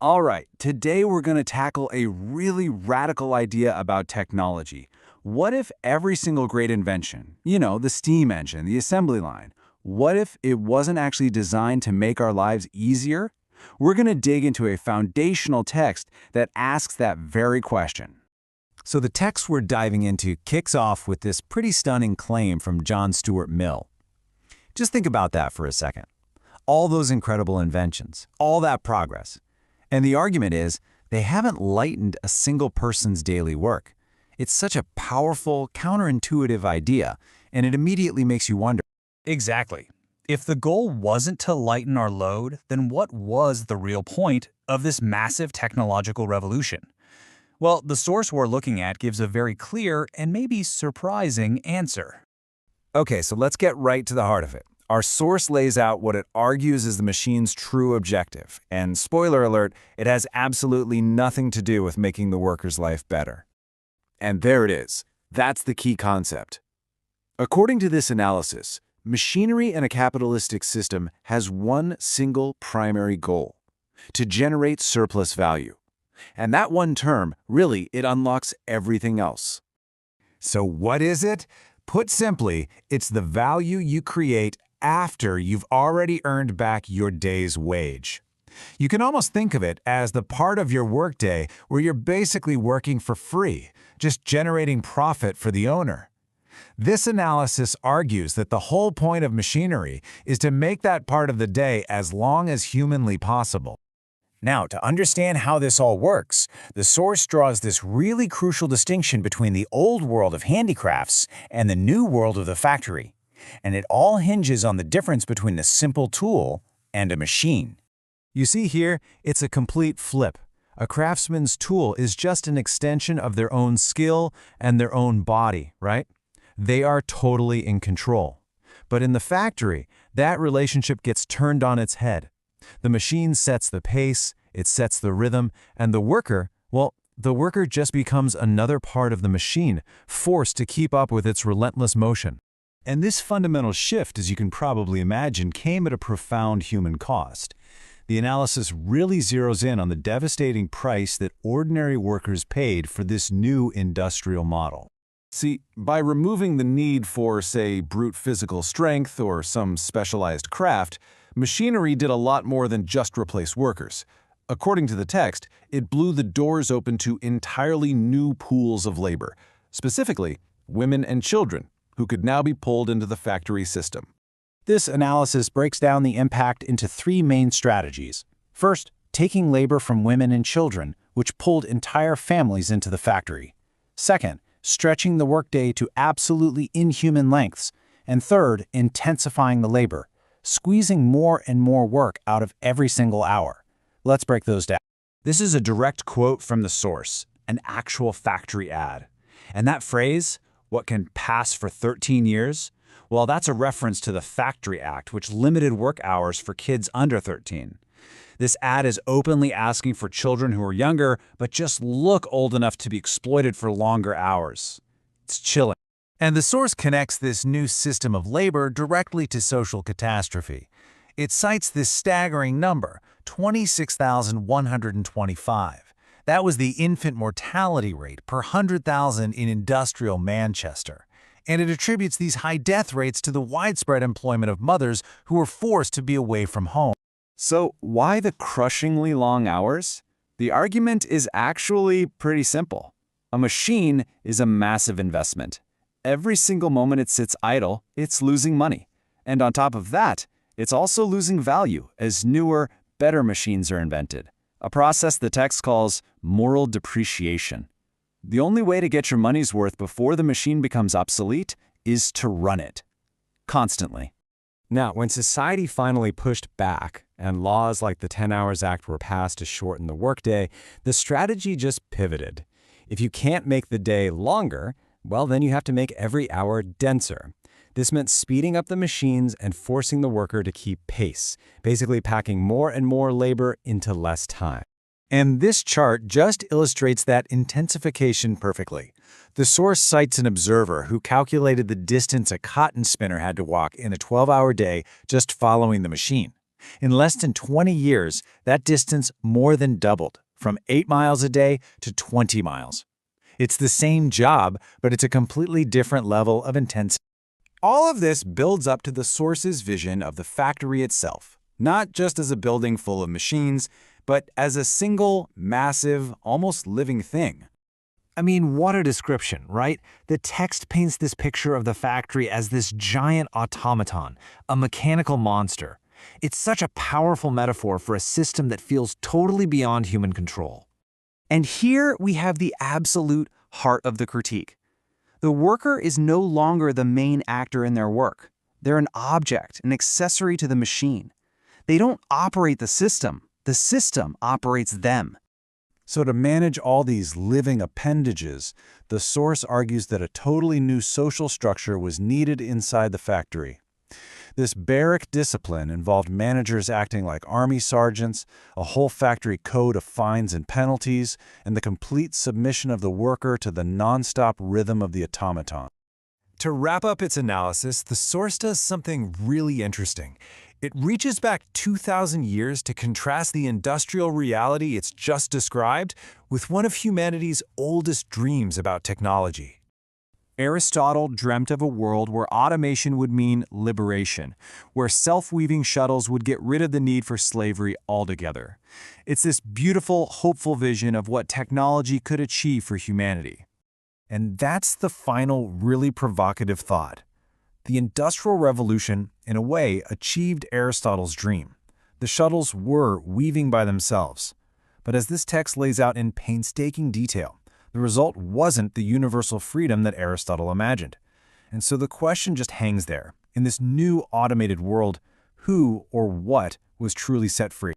All right, today we're going to tackle a really radical idea about technology. What if every single great invention, the steam engine, the assembly line, what if it wasn't actually designed to make our lives easier? We're going to dig into a foundational text that asks that very question. So the text we're diving into kicks off with this pretty stunning claim from John Stuart Mill. Just think about that for a second. All those incredible inventions, all that progress. And the argument is, they haven't lightened a single person's daily work. It's such a powerful, counterintuitive idea, and it immediately makes you wonder. Exactly. If the goal wasn't to lighten our load, then what was the real point of this massive technological revolution? Well, the source we're looking at gives a very clear and maybe surprising answer. Okay, so let's get right to the heart of it. Our source lays out what it argues is the machine's true objective, and spoiler alert, it has absolutely nothing to do with making the worker's life better. And there it is. That's the key concept. According to this analysis, machinery in a capitalistic system has one single primary goal: to generate surplus value. And that one term, really, it unlocks everything else. So what is it? Put simply, it's the value you create after you've already earned back your day's wage. You can almost think of it as the part of your workday where you're basically working for free, just generating profit for the owner. This analysis argues that the whole point of machinery is to make that part of the day as long as humanly possible. Now, to understand how this all works, the source draws this really crucial distinction between the old world of handicrafts and the new world of the factory. And it all hinges on the difference between a simple tool and a machine. You see here, it's a complete flip. A craftsman's tool is just an extension of their own skill and their own body, right? They are totally in control. But in the factory, that relationship gets turned on its head. The machine sets the pace, it sets the rhythm, and the worker just becomes another part of the machine, forced to keep up with its relentless motion. And this fundamental shift, as you can probably imagine, came at a profound human cost. The analysis really zeroes in on the devastating price that ordinary workers paid for this new industrial model. See, by removing the need for, say, brute physical strength or some specialized craft, machinery did a lot more than just replace workers. According to the text, it blew the doors open to entirely new pools of labor, specifically women and children, who could now be pulled into the factory system. This analysis breaks down the impact into three main strategies. First, taking labor from women and children, which pulled entire families into the factory. Second, stretching the workday to absolutely inhuman lengths. And third, intensifying the labor, squeezing more and more work out of every single hour. Let's break those down. This is a direct quote from the source, an actual factory ad. And that phrase, "what can pass for 13 years?" Well, that's a reference to the Factory Act, which limited work hours for kids under 13. This ad is openly asking for children who are younger, but just look old enough to be exploited for longer hours. It's chilling. And the source connects this new system of labor directly to social catastrophe. It cites this staggering number, 26,125. That was the infant mortality rate per 100,000 in industrial Manchester. And it attributes these high death rates to the widespread employment of mothers who were forced to be away from home. So why the crushingly long hours? The argument is actually pretty simple. A machine is a massive investment. Every single moment it sits idle, it's losing money. And on top of that, it's also losing value as newer, better machines are invented, a process the text calls moral depreciation. The only way to get your money's worth before the machine becomes obsolete is to run it. Constantly. Now, when society finally pushed back and laws like the 10 Hours Act were passed to shorten the workday, the strategy just pivoted. If you can't make the day longer, well, then you have to make every hour denser. This meant speeding up the machines and forcing the worker to keep pace, basically packing more and more labor into less time. And this chart just illustrates that intensification perfectly. The source cites an observer who calculated the distance a cotton spinner had to walk in a 12-hour day just following the machine. In less than 20 years, that distance more than doubled, from 8 miles a day to 20 miles. It's the same job, but it's a completely different level of intensity. All of this builds up to the Source's vision of the factory itself, not just as a building full of machines, but as a single, massive, almost living thing. I mean, what a description, right? The text paints this picture of the factory as this giant automaton, a mechanical monster. It's such a powerful metaphor for a system that feels totally beyond human control. And here we have the absolute heart of the critique. The worker is no longer the main actor in their work. They're an object, an accessory to the machine. They don't operate the system operates them. So to manage all these living appendages, the Source argues that a totally new social structure was needed inside the factory. This barrack discipline involved managers acting like army sergeants, a whole factory code of fines and penalties, and the complete submission of the worker to the nonstop rhythm of the automaton. To wrap up its analysis, the Source does something really interesting. It reaches back 2,000 years to contrast the industrial reality it's just described with one of humanity's oldest dreams about technology. Aristotle dreamt of a world where automation would mean liberation, where self-weaving shuttles would get rid of the need for slavery altogether. It's this beautiful, hopeful vision of what technology could achieve for humanity. And that's the final, really provocative thought. The Industrial Revolution, in a way, achieved Aristotle's dream. The shuttles were weaving by themselves. But as this text lays out in painstaking detail, the result wasn't the universal freedom that Aristotle imagined. And so the question just hangs there. In this new automated world, who or what was truly set free?